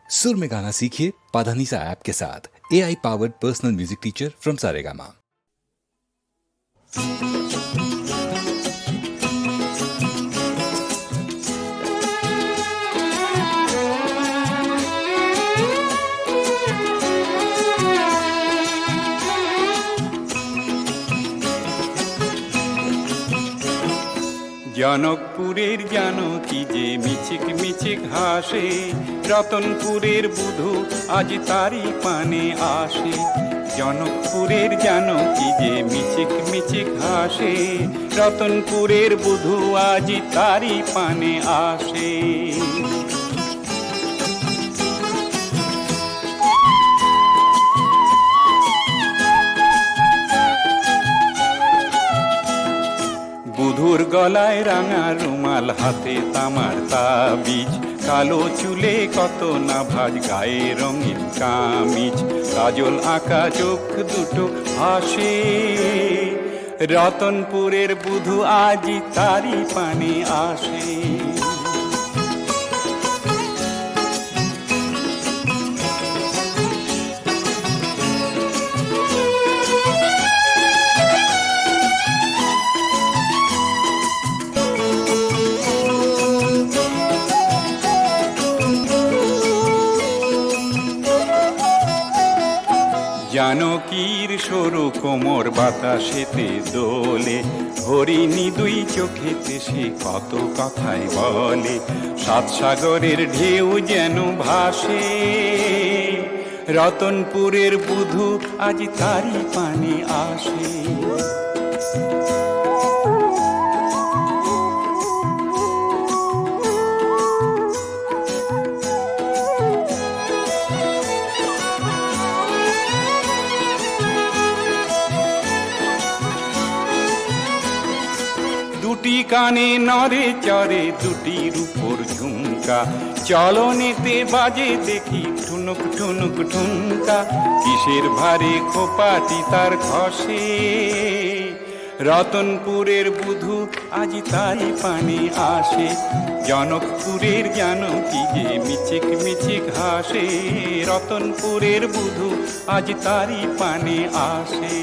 सुर में गाना सीखिए पाधानीसा ऐप के साथ। AI powered personal music teacher from Saregama. জনকপুরের জানকী যে মিছিক মিছিক হাসে, রতনপুরের বুধু আজ তারি পানে আসে। জনকপুরের জানকী যে মিছিক মিছিক হাসে, রতনপুরের বুধু আজ তারি পানে আসে। বুধুর গলায় রাঙা রুমাল, হাতে তামার তাবিজ, কালো চুলে কত না ভাজ, গায়ে রঙিন কামিজ, কাজল আঁকা চোখ দুটো হাসে। রতনপুরের বুধু আজি তারি পানে আসে। জানকীর সরু কোমর বাতাসেতে দোলে, হরিণী দুই চোখেতে সে কত কথাই বলে। সাত সাগরের ঢেউ যেন ভাসে, রতনপুরের বুধু আজ তারি পানে আসে। দুটি কানে নরে চরে দুটির উপর ঝুমকা, চলনেতে বাজে দেখি ঠুনুক ঠুনুক ঠুনকা। কিসের ভারে খোপাটি তার ঘষে, রতনপুরের বুধু আজ তারি পানে আসে। জনকপুরের জানকী যে মিছিক মিছিক হাসে, রতনপুরের বুধু আজ তারি পানে আসে।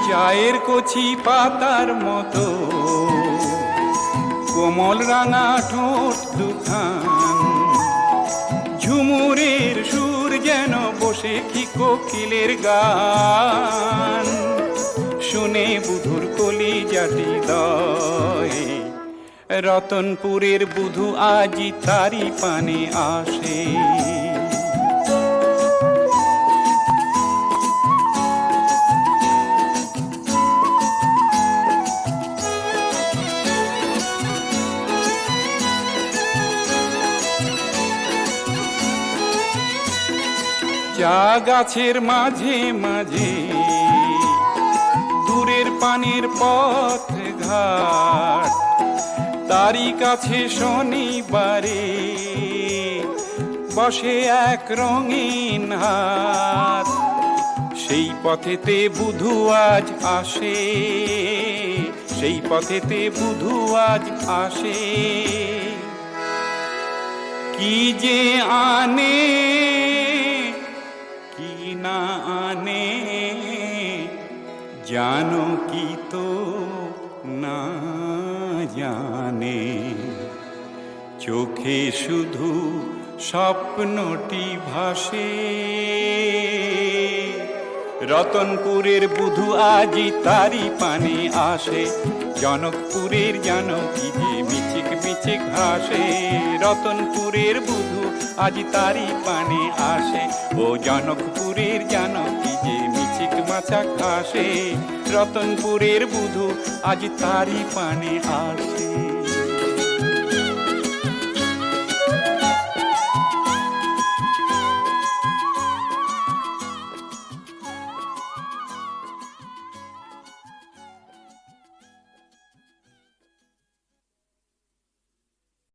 চায়ের কচি পাতার মতো কোমল রাঙা ঠোঁট দুখান, ঝুমুরের সুর যেন বসে কি কোকিলের গান। শুনে বুধুর কলিজাটি দয়, রতনপুরের বুধু আজি তারি পানে আসে। চা গাছের মাঝে মাঝে দূরের পানির পথ ঘাট, তারি কাছে শনিবারে বসে এক রঙিন হাট। সেই পথেতে বুধু আজ আসে, সেই পথেতে বুধু আজ আসে। কি যে আনে কি না আনে, জানকী তো না জানে। চোখে শুধু স্বপ্নটি ভাসে, রতনপুরের বুধু আজি তারি পানে আসে। জনকপুরের জানকী যে মিছিক মিছিক হাসে, রতনপুরের বুধু আজ তারি পানে আসে। ও জনকপুরের জানকী যে মিছিক মাছাক হাসে, রতনপুরের বুধু আজ তারি পানে আসে।